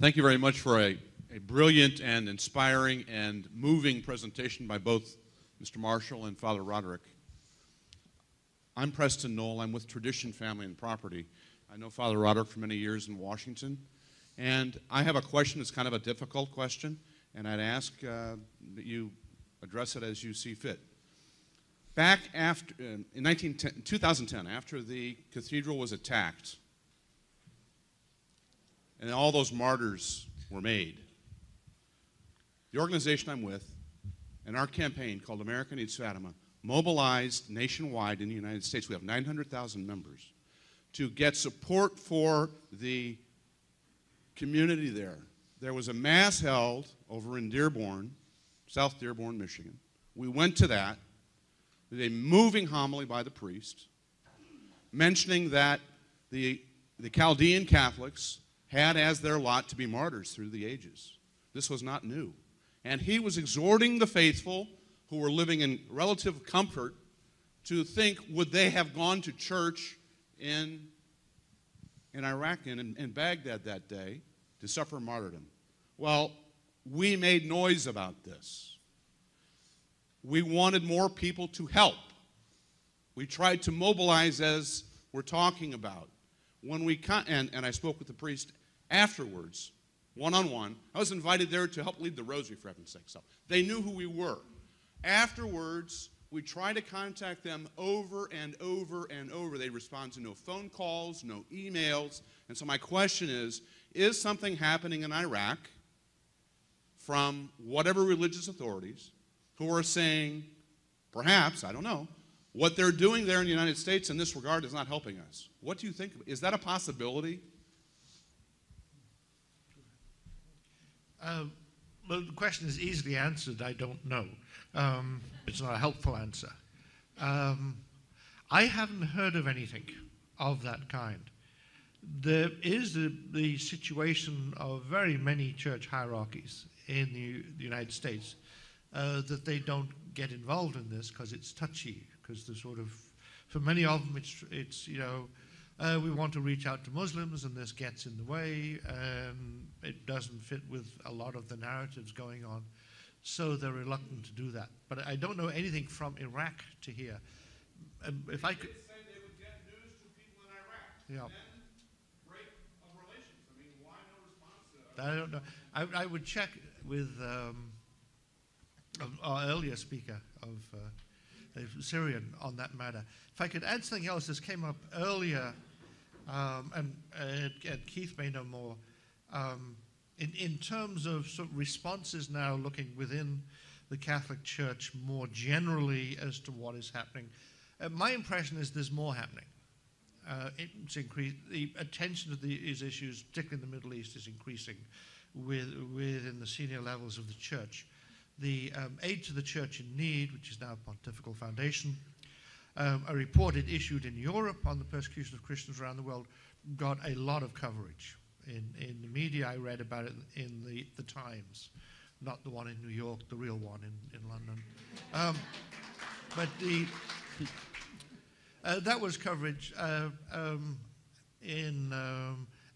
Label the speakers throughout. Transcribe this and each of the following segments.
Speaker 1: Thank you very much for a brilliant and inspiring and moving presentation by both Mr. Marshall and Father Roderick. I'm Preston Knoll. I'm with Tradition Family and Property. I know Father Roderick for many years in Washington. And I have a question that's kind of a difficult question, and I'd ask that you address it as you see fit. Back after, in 2010, after the cathedral was attacked, and all those martyrs were made, the organization I'm with and our campaign called America Needs Fatima mobilized nationwide in the United States. We have 900,000 members to get support for the community there. There was a mass held over in Dearborn, South Dearborn, Michigan. We went to that with a moving homily by the priest mentioning that the Chaldean Catholics had as their lot to be martyrs through the ages. This was not new. And he was exhorting the faithful who were living in relative comfort to think, would they have gone to church in Iraq, in Baghdad that day, to suffer martyrdom? Well, we made noise about this. We wanted more people to help. We tried to mobilize as we're talking about. When we and I spoke with the priest afterwards, one-on-one. I was invited there to help lead the rosary, for heaven's sake. So they knew who we were. Afterwards, we tried to contact them over and over and over. They respond to no phone calls, no emails. And so my question is something happening in Iraq from whatever religious authorities who are saying, perhaps, I don't know, what they're doing there in the United States in this regard is not helping us? What do you think? Is that a possibility?
Speaker 2: Well, the question is easily answered. I don't know. It's not a helpful answer. I haven't heard of anything of that kind. There is the situation of very many church hierarchies in the United States that they don't get involved in this because it's touchy, because the sort of, for many of them, it's you know, we want to reach out to Muslims and this gets in the way. It doesn't fit with a lot of the narratives going on. So they're reluctant to do that. But I don't know anything from Iraq to here. If I could
Speaker 1: say they would get news to people in Iraq,
Speaker 2: yeah.
Speaker 1: And then break of relations. I mean, why no response to that?
Speaker 2: I don't know. I would check with our earlier speaker of Syrian on that matter. If I could add something else, this came up earlier, and Keith may know more. In terms of sort of responses now looking within the Catholic Church more generally as to what is happening, my impression is there's more happening. It's increased. The attention to these issues, particularly in the Middle East, is increasing within the senior levels of the Church. The Aid to the Church in Need, which is now a Pontifical Foundation, a report it issued in Europe on the persecution of Christians around the world, got a lot of coverage. In the media, I read about it in the Times, not the one in New York, the real one in London. But that was coverage in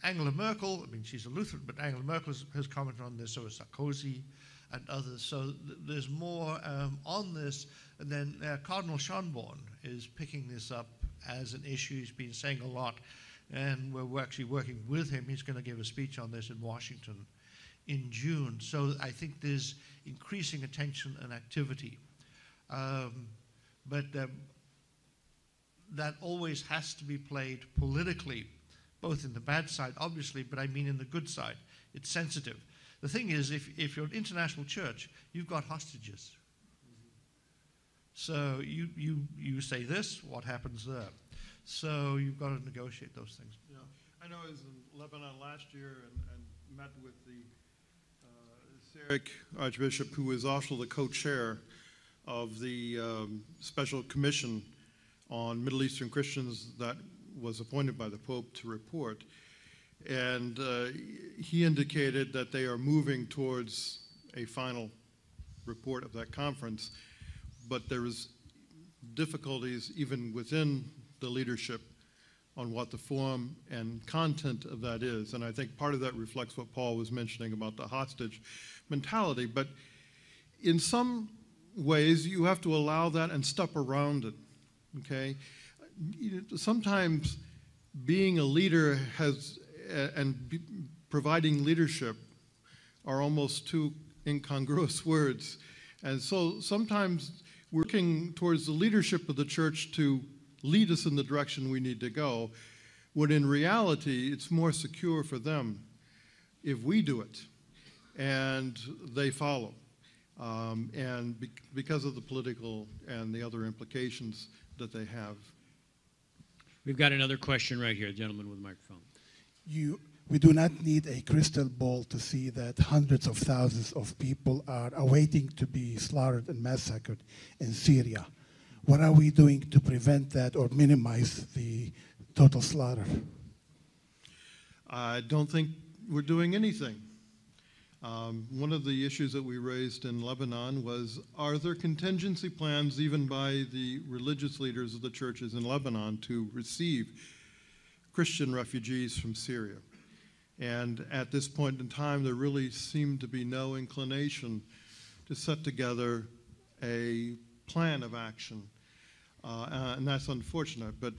Speaker 2: Angela Merkel. I mean, she's a Lutheran, but Angela Merkel has commented on this, so is Sarkozy and others. So there's more on this. And then Cardinal Schönborn is picking this up as an issue. He's been saying a lot. And we're actually working with him. He's going to give a speech on this in Washington in June. So I think there's increasing attention and activity. But that always has to be played politically, both in the bad side, obviously, but I mean in the good side. It's sensitive. The thing is, if you're an international church, you've got hostages. So you say this, what happens there? So you've got to negotiate those things.
Speaker 3: Yeah, I know I was in Lebanon last year and met with the Syriac Archbishop, who is also the co-chair of the Special Commission on Middle Eastern Christians that was appointed by the Pope to report. And he indicated that they are moving towards a final report of that conference, but there is difficulties even within the leadership on what the form and content of that is. And I think part of that reflects what Paul was mentioning about the hostage mentality. But in some ways, you have to allow that and step around it, okay? Sometimes being a leader providing leadership are almost two incongruous words. And so sometimes we're working towards the leadership of the church to lead us in the direction we need to go, when in reality, it's more secure for them if we do it and they follow. Because of the political and the other implications that they have.
Speaker 4: We've got another question right here, gentleman with the microphone.
Speaker 5: We do not need a crystal ball to see that hundreds of thousands of people are awaiting to be slaughtered and massacred in Syria. What are we doing to prevent that or minimize the total slaughter?
Speaker 3: I don't think we're doing anything. One of the issues that we raised in Lebanon was, are there contingency plans even by the religious leaders of the churches in Lebanon to receive Christian refugees from Syria? And at this point in time, there really seemed to be no inclination to set together a plan of action. And that's unfortunate. But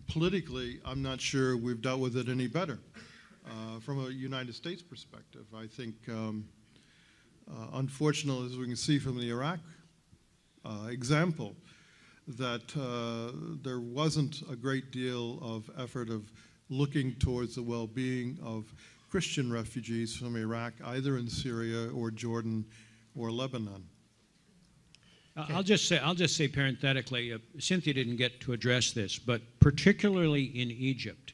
Speaker 3: politically, I'm not sure we've dealt with it any better. From a United States perspective, I think, unfortunately, as we can see from the Iraq example, that there wasn't a great deal of effort of looking towards the well-being of Christian refugees from Iraq, either in Syria or Jordan or Lebanon.
Speaker 4: Okay. I'll just say parenthetically, Cynthia didn't get to address this, but particularly in Egypt,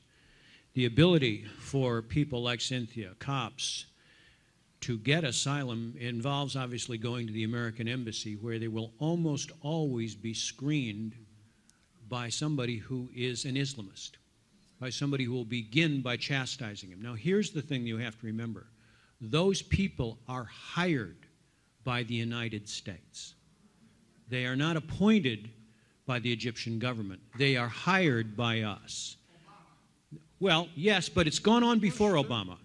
Speaker 4: the ability for people like Cynthia, Copts, to get asylum involves obviously going to the American embassy, where they will almost always be screened by somebody who is an Islamist, by somebody who will begin by chastising him. Now, here's the thing you have to remember. Those people are hired by the United States. They are not appointed by the Egyptian government. They are hired by us. Well, yes, but it's gone on before Obama.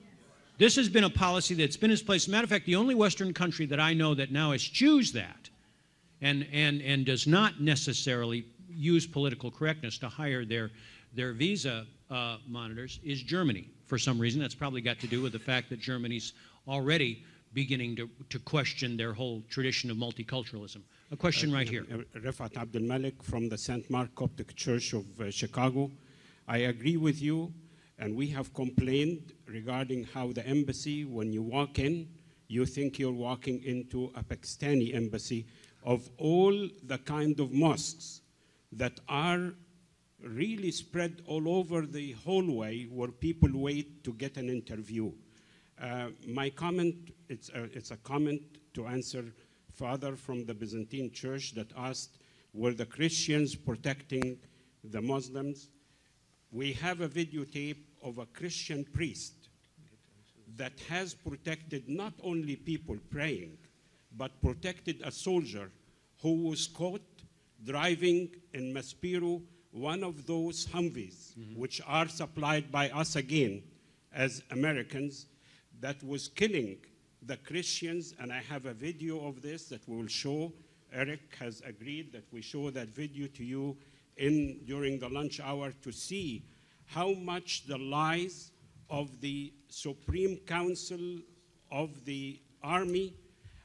Speaker 4: This has been a policy that's been in place. As a matter of fact, the only Western country that I know that now eschews that and does not necessarily use political correctness to hire their visa monitors is Germany. For some reason, that's probably got to do with the fact that Germany's already beginning to question their whole tradition of multiculturalism. A question right here.
Speaker 6: Rifat Abdul Malik from the St. Mark Coptic Church of Chicago. I agree with you, and we have complained regarding how the embassy, when you walk in, you think you're walking into a Pakistani embassy. Of all the kind of mosques that are really spread all over the hallway where people wait to get an interview. My comment, it's a comment to answer Father from the Byzantine Church that asked, were the Christians protecting the Muslims? We have a videotape of a Christian priest that has protected not only people praying, but protected a soldier who was caught driving in Maspero one of those Humvees, which are supplied by us again as Americans, that was killing the Christians. And I have a video of this that we will show. Eric has agreed that we show that video to you during the lunch hour to see how much the lies of the Supreme Council of the Army,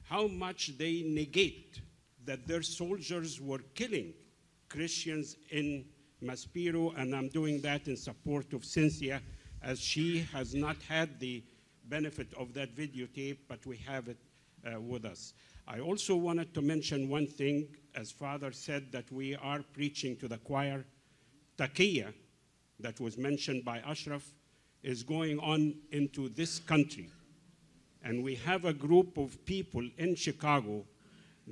Speaker 6: how much they negate that their soldiers were killing Christians in Maspero. And I'm doing that in support of Cynthia, as she has not had the benefit of that videotape, but we have it with us. I also wanted to mention one thing, as Father said, that we are preaching to the choir. Taqiyya, that was mentioned by Ashraf, is going on into this country. And we have a group of people in Chicago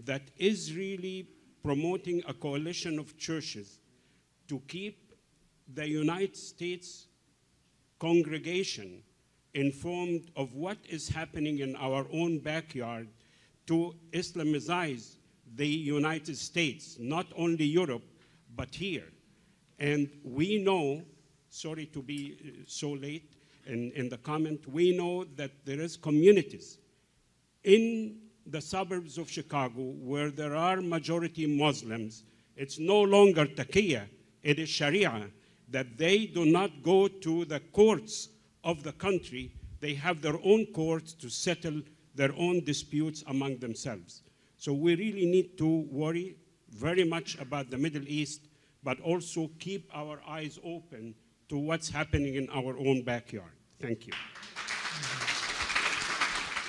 Speaker 6: that is really promoting a coalition of churches to keep the United States congregation informed of what is happening in our own backyard to Islamize the United States, not only Europe, but here. And we know sorry to be so late in the comment. We know that there is communities in the suburbs of Chicago where there are majority Muslims. It's no longer taqiyya, it is sharia, that they do not go to the courts of the country. They have their own courts to settle their own disputes among themselves. So we really need to worry very much about the Middle East, but also keep our eyes open to what's happening in our own backyard. Thank you.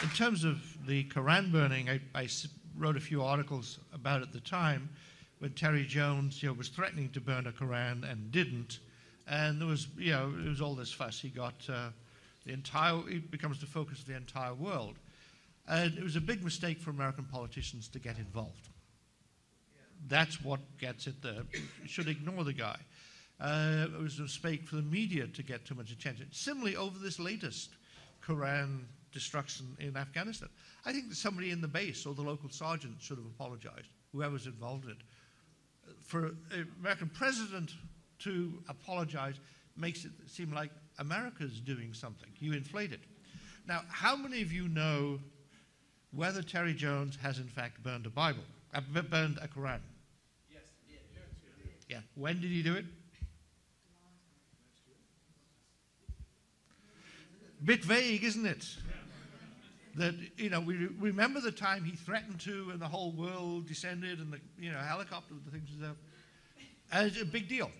Speaker 2: In terms of the Quran burning, I wrote a few articles about it at the time when Terry Jones was threatening to burn a Quran and didn't. And there was, it was all this fuss. He got he becomes the focus of the entire world. And it was a big mistake for American politicians to get involved. That's what gets it there. You should ignore the guy. It was a mistake for the media to get too much attention. Similarly, over this latest Quran destruction in Afghanistan, I think that somebody in the base or the local sergeant should have apologized, whoever's involved in it. For an American president to apologize makes it seem like America's doing something. You inflate it. Now, how many of you know whether Terry Jones has in fact burned a Bible, burned a Quran? Yes, he did. Yeah. When did he do it? Bit vague, isn't it? That, we remember the time he threatened to, and the whole world descended, and the helicopter with the things was up. And it's a big deal.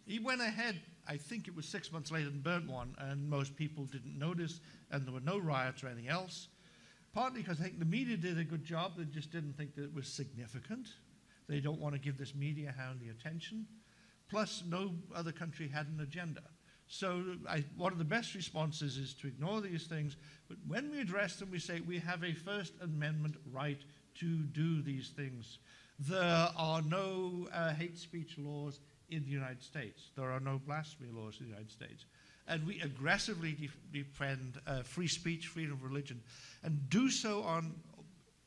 Speaker 2: He went ahead, I think it was 6 months later, and burnt one, and most people didn't notice, and there were no riots or anything else. Partly because I think the media did a good job. They just didn't think that it was significant. They don't want to give this media hound the attention. Plus, no other country had an agenda. So one of the best responses is to ignore these things, but when we address them, we say we have a First Amendment right to do these things. There are no hate speech laws in the United States. There are no blasphemy laws in the United States. And we aggressively defend free speech, freedom of religion, and do so on,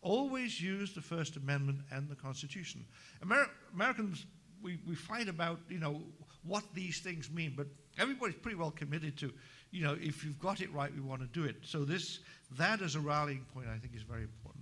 Speaker 2: always use the First Amendment and the Constitution. Americans, we fight about, what these things mean, but everybody's pretty well committed to, if you've got it right, we want to do it. So that as a rallying point, I think, is very important.